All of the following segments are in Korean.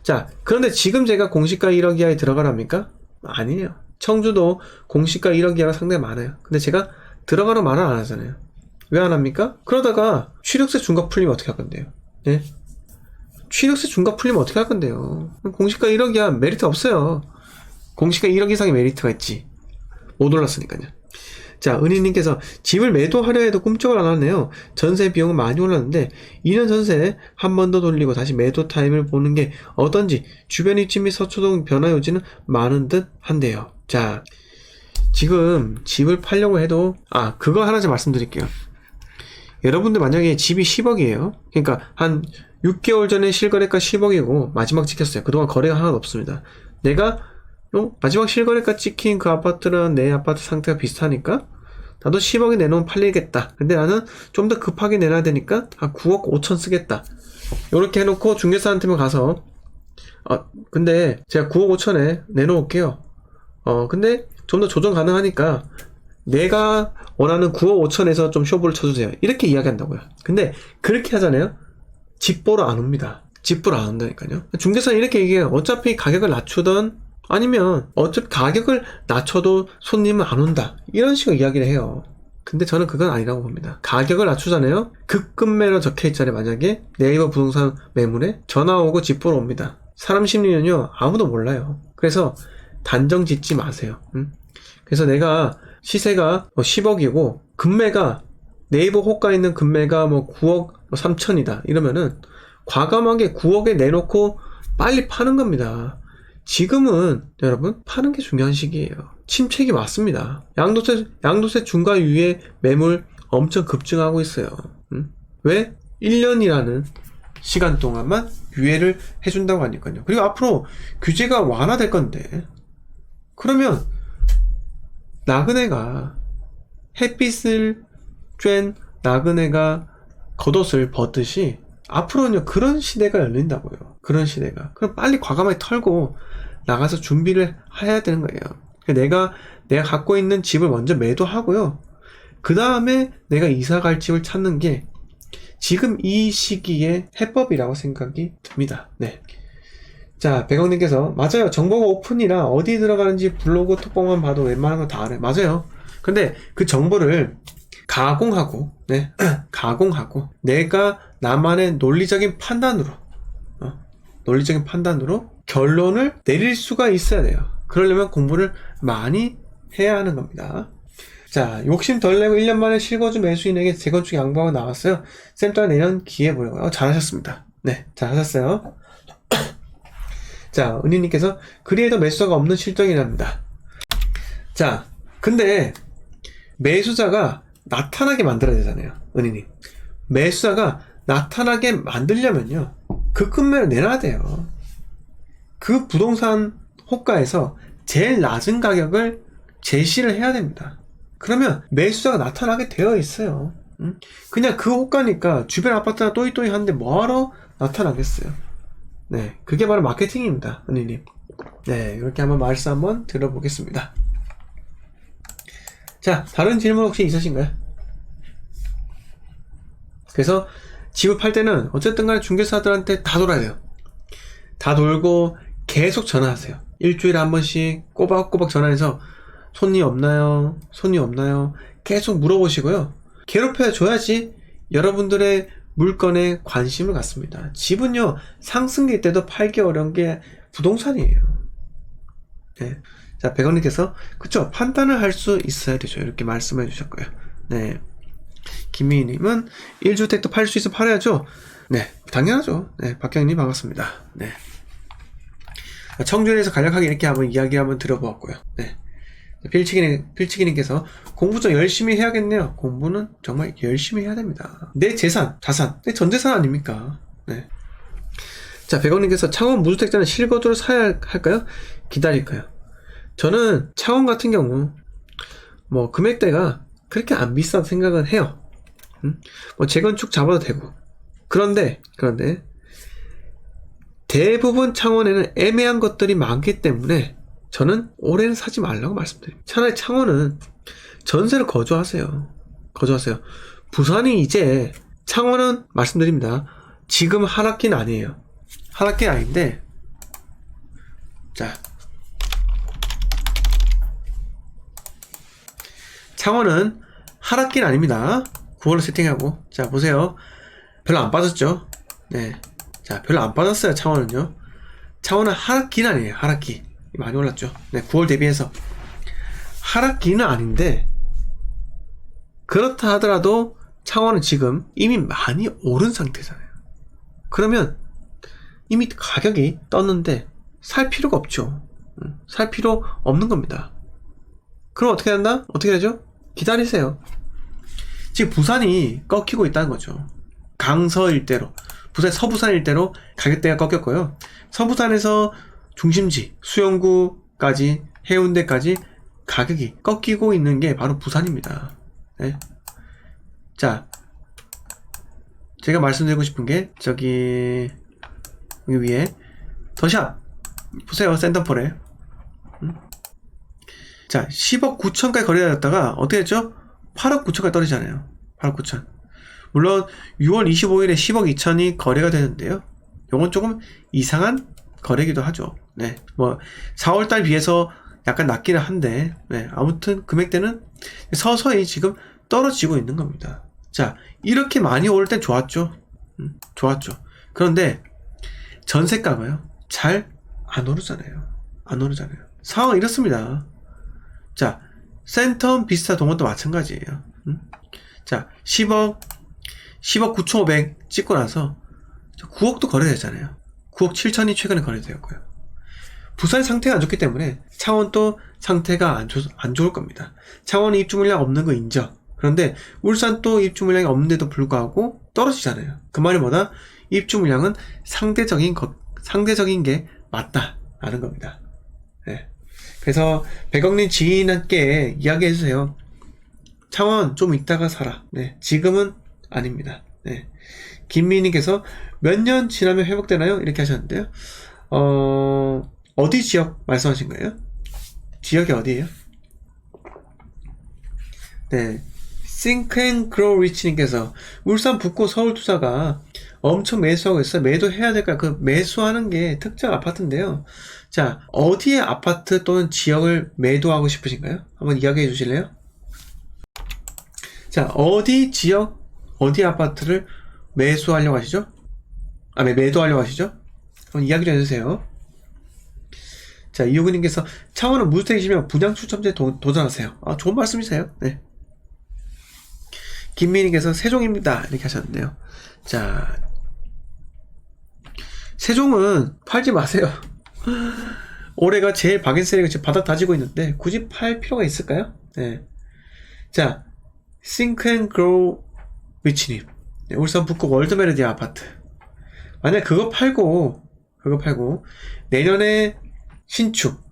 자, 그런데 지금 제가 공시가 1억 이하에 들어가랍니까? 아니에요. 청주도 공시가 1억 이하가 상당히 많아요. 근데 제가 들어가라 말을 안 하잖아요. 왜 안 합니까? 그러다가 취득세 중과 풀리면 어떻게 할 건데요? 예? 취득세 중과 풀리면 어떻게 할 건데요? 공시가 1억 이하 메리트 없어요. 공시가 1억 이상의 메리트가 있지. 못 올랐으니까요. 자, 은희님께서 집을 매도하려 해도 꿈쩍을 안 하네요. 전세 비용은 많이 올랐는데 2년 전세 한 번 더 돌리고 다시 매도 타임을 보는 게 어떤지 주변 입지 및 서초동 변화 요지는 많은 듯 한데요. 자, 지금 집을 팔려고 해도 그거 하나 좀 말씀드릴게요. 여러분들 만약에 집이 10억이에요. 그러니까 한 6개월 전에 실거래가 10억이고 마지막 찍혔어요. 그동안 거래가 하나도 없습니다. 내가 마지막 실거래가 찍힌 그 아파트랑 내 아파트 상태가 비슷하니까 나도 10억에 내놓으면 팔리겠다. 근데 나는 좀 더 급하게 내놔야 되니까 9억 5천 쓰겠다. 요렇게 해놓고 중개사한테만 가서 근데 제가 9억 5천에 내놓을게요. 근데 좀 더 조정 가능하니까 내가 원하는 9억 5천에서 좀 쇼부를 쳐주세요. 이렇게 이야기한다고요. 근데 그렇게 하잖아요. 집 보러 안 옵니다. 집 보러 안 온다니까요. 중개사는 이렇게 얘기해요. 어차피 가격을 낮추던 아니면 어차피 가격을 낮춰도 손님은 안 온다. 이런 식으로 이야기를 해요. 근데 저는 그건 아니라고 봅니다. 가격을 낮추잖아요. 급급매로 적혀있잖아요. 만약에 네이버 부동산 매물에 전화 오고 집 보러 옵니다. 사람 심리는요 아무도 몰라요. 그래서 단정 짓지 마세요. 그래서 내가 시세가 10억이고 급매가 네이버 호가 있는 급매가 9억 3천이다 이러면은 과감하게 9억에 내놓고 빨리 파는 겁니다. 지금은 여러분 파는 게 중요한 시기예요. 침체기 맞습니다. 양도세 중과 유예 매물 엄청 급증하고 있어요. 왜? 1년이라는 시간 동안만 유예를 해준다고 하니까요. 그리고 앞으로 규제가 완화될 건데 그러면 나그네가 햇빛을 쬐는 나그네가 겉옷을 벗듯이 앞으로는요 그런 시대가 열린다고요. 그런 시대가. 그럼 빨리 과감하게 털고 나가서 준비를 해야 되는 거예요. 내가 갖고 있는 집을 먼저 매도하고요. 그 다음에 내가 이사 갈 집을 찾는 게 지금 이 시기에 해법이라고 생각이 듭니다. 네. 자, 백영님께서 맞아요. 정보가 오픈이라 어디 들어가는지 블로그 톡방만 봐도 웬만한 거 다 알아요. 맞아요. 근데 그 정보를 가공하고 내가 나만의 논리적인 판단으로 결론을 내릴 수가 있어야 돼요. 그러려면 공부를 많이 해야 하는 겁니다. 자, 욕심 덜 내고 1년 만에 실거주 매수인에게 재건축 양보하고 나왔어요. 쌤 또한 내년 기회 보려고요. 잘하셨습니다. 네, 잘하셨어요. 자, 은희님께서 그리에도 매수자가 없는 실정이랍니다. 자, 근데 매수자가 나타나게 만들어야 되잖아요. 은희님. 매수자가 나타나게 만들려면요 그 금매를 내놔야 돼요. 그 부동산 호가에서 제일 낮은 가격을 제시를 해야 됩니다. 그러면 매수자가 나타나게 되어 있어요. 그냥 그 호가니까 주변 아파트가 또이또이 하는데 뭐하러 나타나겠어요. 네, 그게 바로 마케팅입니다. 은희님. 네, 이렇게 한번 말씀 한번 들어보겠습니다. 자, 다른 질문 혹시 있으신가요? 그래서 집을 팔 때는 어쨌든 간에 중개사들한테 다 돌아야 돼요. 다 돌고 계속 전화하세요. 일주일에 한 번씩 꼬박꼬박 전화해서 손님 없나요? 손님 없나요? 계속 물어보시고요. 괴롭혀 줘야지 여러분들의 물건에 관심을 갖습니다. 집은요 상승기 때도 팔기 어려운 게 부동산이에요. 네. 자, 백원님께서 그쵸, 판단을 할 수 있어야 되죠. 이렇게 말씀해 주셨고요. 네. 김미희님은 1주택도 팔 수 있어 팔아야죠. 네, 당연하죠. 네, 박경님 반갑습니다. 네. 청주에서 간략하게 이렇게 한번 이야기 한번 들어보았고요. 네. 필치기님께서 공부 좀 열심히 해야겠네요. 공부는 정말 열심히 해야 됩니다. 내 자산, 내 전재산 아닙니까? 네. 자, 백원님께서 창원 무주택자는 실거주를 사야 할까요? 기다릴까요? 저는 창원 같은 경우 금액대가 그렇게 안 비싼 생각은 해요. 재건축 잡아도 되고. 그런데 대부분 창원에는 애매한 것들이 많기 때문에 저는 올해는 사지 말라고 말씀드립니다. 차라리 창원은 전세를 거주하세요. 부산이 이제 창원은 말씀드립니다. 지금 하락기는 아니에요. 하락기는 아닌데 자, 창원은 하락기는 아닙니다. 9월로 세팅하고. 자, 보세요. 별로 안 빠졌죠? 네. 자, 별로 안 빠졌어요, 창원은요. 창원은 하락기는 아니에요, 하락기. 많이 올랐죠? 네, 9월 대비해서. 하락기는 아닌데, 그렇다 하더라도 창원은 지금 이미 많이 오른 상태잖아요. 그러면 이미 가격이 떴는데 살 필요가 없죠. 살 필요 없는 겁니다. 그럼 어떻게 한다? 어떻게 되죠? 기다리세요. 지금 부산이 꺾이고 있다는 거죠. 강서 일대로, 부산 서부산 일대로 가격대가 꺾였고요. 서부산에서 중심지 수영구까지 해운대까지 가격이 꺾이고 있는 게 바로 부산입니다. 네. 자, 제가 말씀드리고 싶은 게 저기 여기 위에 더샵 보세요. 센터폴에 자, 10억 9천까지 거래되었다가 어떻게 됐죠? 8억 9천까지 떨어지잖아요. 8억 9천. 물론 6월 25일에 10억 2천이 거래가 되는데요. 요건 조금 이상한 거래기도 하죠. 네, 뭐 4월달 비해서 약간 낮기는 한데, 네, 아무튼 금액대는 서서히 지금 떨어지고 있는 겁니다. 자, 이렇게 많이 오를 땐 좋았죠. 좋았죠. 그런데 전세가가요 잘 안 오르잖아요. 안 오르잖아요. 상황은 이렇습니다. 자, 센텀 비스타 동원도 마찬가지예요. 자, 10억 9,500 찍고 나서 9억도 거래됐잖아요. 9억 7천이 최근에 거래되었고요. 부산의 상태가 안 좋기 때문에 창원도 상태가 안 좋을 겁니다. 창원이 입주 물량 없는 거 인정. 그런데 울산도 입주 물량이 없는데도 불구하고 떨어지잖아요. 그 말이 뭐다? 입주 물량은 상대적인 게 맞다라는 겁니다. 네. 그래서 백억님 지인한테 이야기해주세요. 창원 좀 이따가 사라. 네, 지금은 아닙니다. 네. 김미희님께서 몇 년 지나면 회복되나요? 이렇게 하셨는데요. 어디 지역 말씀하신 거예요? 지역이 어디예요? 네. Think and Grow Rich님께서 울산 북구 서울 투자가 엄청 매수하고 있어요. 매도해야 될까요? 그 매수하는 게 특정 아파트인데요. 자, 어디에 아파트 또는 지역을 매도하고 싶으신가요? 한번 이야기해 주실래요? 자, 어디 지역, 어디 아파트를 매수하려고 하시죠? 매도하려고 하시죠? 한번 이야기 좀 해주세요. 자, 이호근님께서 창원은 무주택이시면 분양 추첨제에 도전하세요. 좋은 말씀이세요. 네. 김민희께서 세종입니다. 이렇게 하셨는데요. 자, 세종은 팔지 마세요. 올해가 제일 박앤셀리가 지금 바닥 다지고 있는데 굳이 팔 필요가 있을까요? 네. 자, Think and Grow Rich님, 네, 울산 북구 월드메리디아 아파트. 만약 그거 팔고 내년에 신축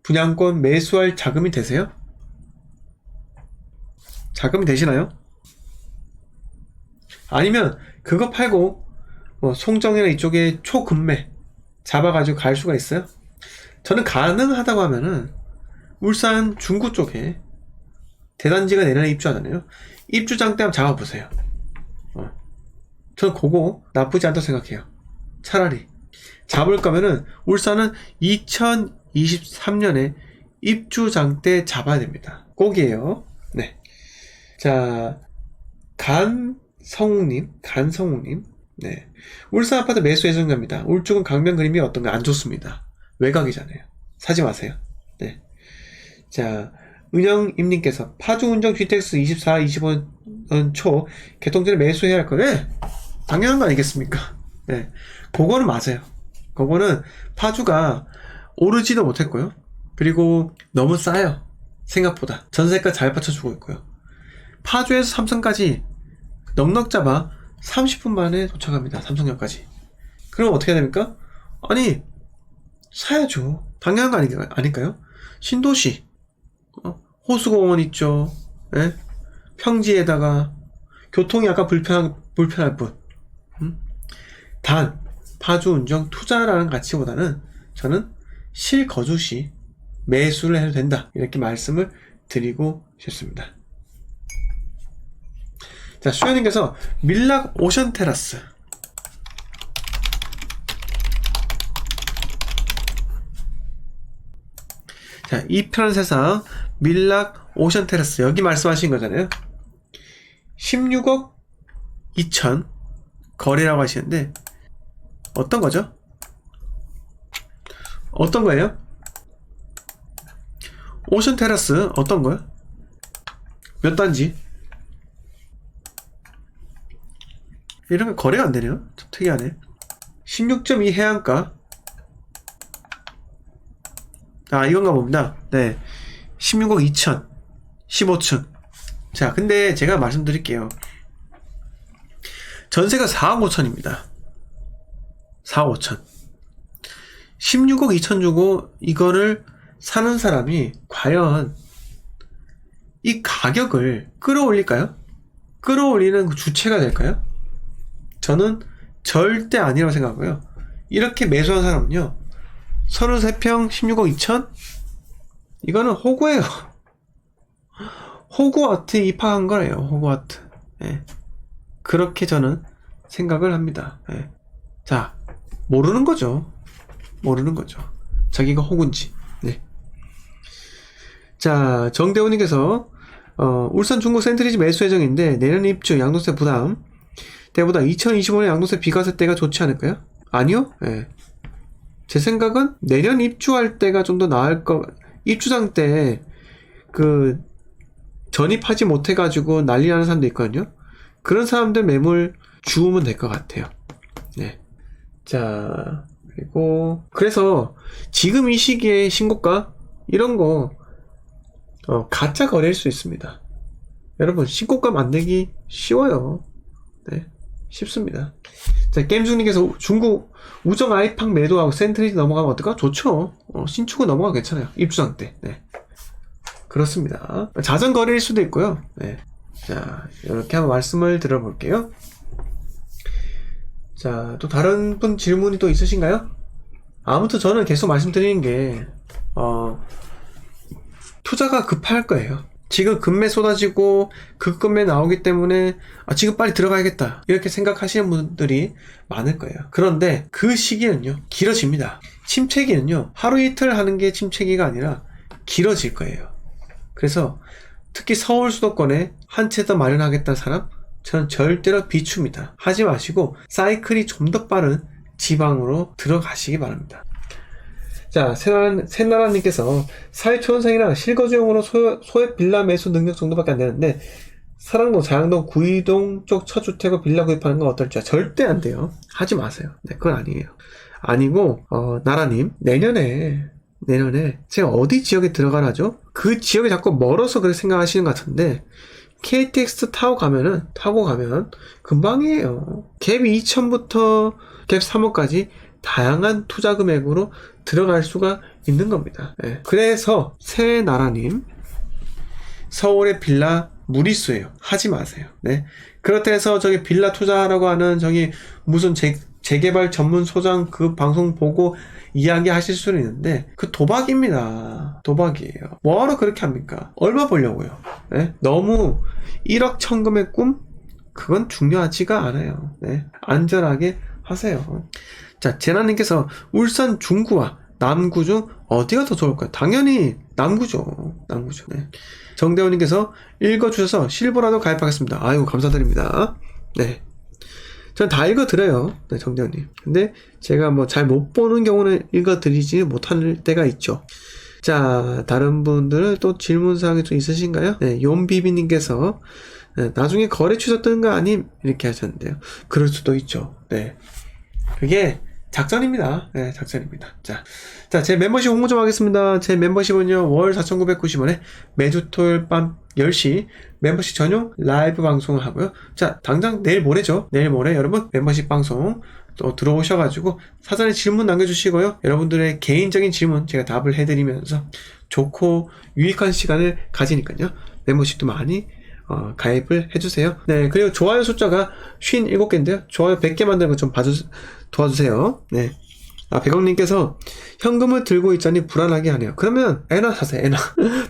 분양권 매수할 자금이 되세요? 자금이 되시나요? 아니면 그거 팔고 뭐 송정이나 이쪽에 초급매 잡아가지고 갈 수가 있어요? 저는 가능하다고 하면은 울산 중구 쪽에 대단지가 내년에 입주하잖아요. 입주장 때 한번 잡아보세요. 저는 그거 나쁘지 않다고 생각해요. 차라리 잡을 거면은 울산은 2023년에 입주장 때 잡아야 됩니다. 꼭이에요. 네. 자, 간성욱님. 네. 울산 아파트 매수 예정자입니다. 울주군 강변 그림이 어떤가? 안 좋습니다. 외곽이잖아요. 사지 마세요. 네. 자, 은영임님께서 파주 운정 GTX 24, 25년 초 개통 전에 매수해야 할 거예요. 네. 당연한 거 아니겠습니까? 네. 그거는 맞아요. 그거는 파주가 오르지도 못했고요. 그리고 너무 싸요. 생각보다. 전세가 잘 받쳐주고 있고요. 파주에서 삼성까지 넉넉 잡아 30분 만에 도착합니다. 삼성역까지. 그럼 어떻게 해야 됩니까? 아니, 사야죠. 당연한 거 아닐까요? 신도시, 호수공원 있죠. 예? 평지에다가 교통이 약간 불편할 뿐. 단 파주 운정 투자라는 가치보다는 저는 실거주시 매수를 해도 된다, 이렇게 말씀을 드리고 싶습니다. 자, 수현님께서 밀락 오션 테라스. 자, 이 편한 세상 밀락 오션 테라스 여기 말씀하신 거잖아요. 16억 2천 거래라고 하시는데 어떤 거죠? 어떤 거예요? 오션 테라스 어떤 거요? 몇 단지? 이런 거 거래가 안 되네요. 좀 특이하네. 16.2 해안가. 아, 이건가 봅니다. 네. 16억 2천. 15층. 자, 근데 제가 말씀드릴게요. 전세가 4억 5천입니다. 4억 5천. 16억 2천 주고 이거를 사는 사람이 과연 이 가격을 끌어올릴까요? 끌어올리는 그 주체가 될까요? 저는 절대 아니라고 생각하고요. 이렇게 매수한 사람은요, 33평 16억 2천? 이거는 호구예요. 호구아트 입학한 거예요. 호구아트. 예. 그렇게 저는 생각을 합니다. 예. 자, 모르는 거죠. 모르는 거죠. 자기가 호구인지. 네. 자, 정대훈님께서 울산 중구 센트리지 매수 예정인데 내년 입주 양도세 부담 때보다 2025년 양도세 비과세 때가 좋지 않을까요? 아니요. 예. 제 생각은 내년 입주할 때가 좀 더 나을 거. 입주장 때 그 전입하지 못해가지고 난리 나는 사람도 있거든요. 그런 사람들 매물 주우면 될 것 같아요. 네. 자, 그리고 그래서 지금 이 시기에 신고가 이런 거 가짜 거래일 수 있습니다. 여러분 신고가 만들기 쉬워요. 네, 쉽습니다. 자, 게임중님께서 중국 우정 아이팍 매도하고 센트리지 넘어가면 어떨까? 좋죠. 신축은 넘어가면 괜찮아요. 입주장 때. 네. 그렇습니다. 자전 거래일 수도 있고요. 네. 자, 이렇게 한번 말씀을 들어볼게요. 자, 또 다른 분 질문이 또 있으신가요? 아무튼 저는 계속 말씀드리는 게 투자가 급할 거예요. 지금 금매 쏟아지고 급금매 나오기 때문에 지금 빨리 들어가야겠다 이렇게 생각하시는 분들이 많을 거예요. 그런데 그 시기는요 길어집니다. 침체기는요 하루 이틀 하는 게 침체기가 아니라 길어질 거예요. 그래서 특히 서울 수도권에 한 채 더 마련하겠다는 사람 저는 절대로 비춥니다. 하지 마시고 사이클이 좀 더 빠른 지방으로 들어가시기 바랍니다. 자, 새나라님께서 사회초년생이라 실거주용으로 소액 빌라 매수 능력 정도밖에 안 되는데 사랑동, 자양동, 구이동 쪽 처주택을 빌라 구입하는 건 어떨지. 절대 안 돼요. 하지 마세요. 네, 그건 아니에요. 아니고 나라님 내년에 제가 어디 지역에 들어가라죠? 그 지역이 자꾸 멀어서 그렇게 생각하시는 것 같은데 KTX 타고 가면 금방이에요. 갭 2천부터 갭 3억까지 다양한 투자 금액으로 들어갈 수가 있는 겁니다. 네. 그래서 새나라님 서울의 빌라 무리수예요. 하지 마세요. 네. 그렇다 해서 저기 빌라 투자라고 하는 저기 무슨 재개발 전문 소장 그 방송 보고 이야기 하실 수는 있는데 그 도박입니다. 도박이에요. 뭐하러 그렇게 합니까? 얼마 벌려고요? 네? 너무 1억 천금의 꿈? 그건 중요하지가 않아요. 네? 안전하게 하세요. 자, 제나님께서 울산 중구와 남구 중 어디가 더 좋을까요? 당연히 남구죠. 네. 정대원님께서 읽어주셔서 실버라도 가입하겠습니다. 아이고 감사드립니다. 네. 전 다 읽어드려요. 네, 정대원님. 근데 제가 뭐 잘 못 보는 경우는 읽어드리지 못할 때가 있죠. 자, 다른 분들은 또 질문사항이 좀 있으신가요? 네, 용비비님께서 네, 나중에 거래 취소 뜨는 거 아님? 이렇게 하셨는데요. 그럴 수도 있죠. 네. 그게 작전입니다. 네, 작전입니다. 자, 제 멤버십 홍보 좀 하겠습니다. 제 멤버십은요, 월 4,990원에 매주 토요일 밤 10시 멤버십 전용 라이브 방송을 하고요. 자, 당장 내일 모레죠. 내일 모레 여러분 멤버십 방송 또 들어오셔가지고 사전에 질문 남겨주시고요. 여러분들의 개인적인 질문 제가 답을 해드리면서 좋고 유익한 시간을 가지니까요. 멤버십도 많이 가입을 해주세요. 네, 그리고 좋아요 숫자가 57개인데요. 좋아요 100개 만드는 거 좀 도와주세요. 네. 백억님께서 현금을 들고 있자니 불안하게 하네요. 그러면 엔화 사세요. 엔화.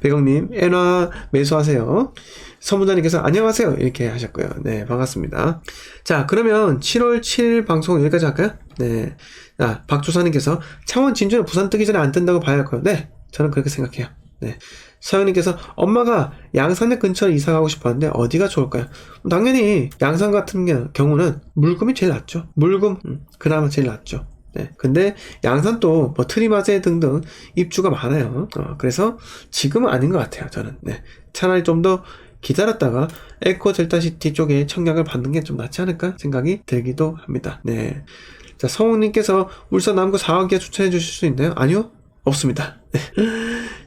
백억님 엔화 매수하세요. 선무자님께서 안녕하세요 이렇게 하셨고요. 네, 반갑습니다. 자, 그러면 7월 7일 방송 여기까지 할까요? 네. 자, 박조사님께서 창원 진주는 부산 뜨기 전에 안 뜬다고 봐야 할까요? 네, 저는 그렇게 생각해요. 네. 서영님께서 엄마가 양산역 근처에 이사 가고 싶었는데 어디가 좋을까요? 당연히 양산 같은 경우는 물금이 제일 낫죠. 물금 그나마 제일 낫죠. 네. 근데 양산도 뭐 트리마제 등등 입주가 많아요. 그래서 지금은 아닌 것 같아요. 저는. 네. 차라리 좀 더 기다렸다가 에코 델타시티 쪽에 청약을 받는 게 좀 낫지 않을까 생각이 들기도 합니다. 네. 자, 성우님께서 울산 남구 4억 기아 추천해 주실 수 있나요? 아니요. 없습니다. 네.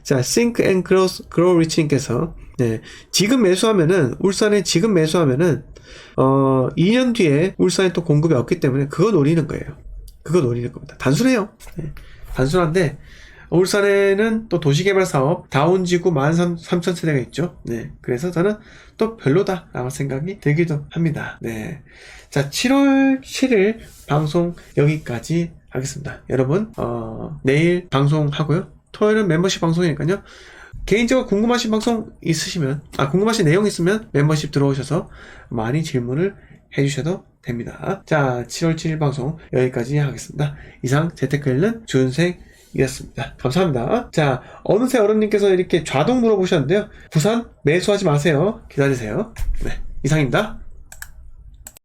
자, Think and Grow Rich님께서 네, 지금 매수하면은 울산에 지금 매수하면은 2년 뒤에 울산에 또 공급이 없기 때문에 그거 노리는 거예요. 그거 노리는 겁니다. 단순해요. 네, 단순한데 울산에는 또 도시개발 사업 다운지구 13,000세대가 있죠. 네, 그래서 저는 또 별로다라고 생각이 들기도 합니다. 네, 자, 7월 7일 방송 여기까지 하겠습니다. 여러분 내일 방송하고요. 토요일은 멤버십 방송이니까요. 개인적으로 궁금하신 방송 있으시면 궁금하신 내용 있으면 멤버십 들어오셔서 많이 질문을 해주셔도 됩니다. 자, 7월 7일 방송 여기까지 하겠습니다. 이상 재테크일는 주은생이었습니다. 감사합니다. 자, 어느새 어른님께서 이렇게 좌동 물어보셨는데요. 부산 매수하지 마세요. 기다리세요. 네, 이상입니다.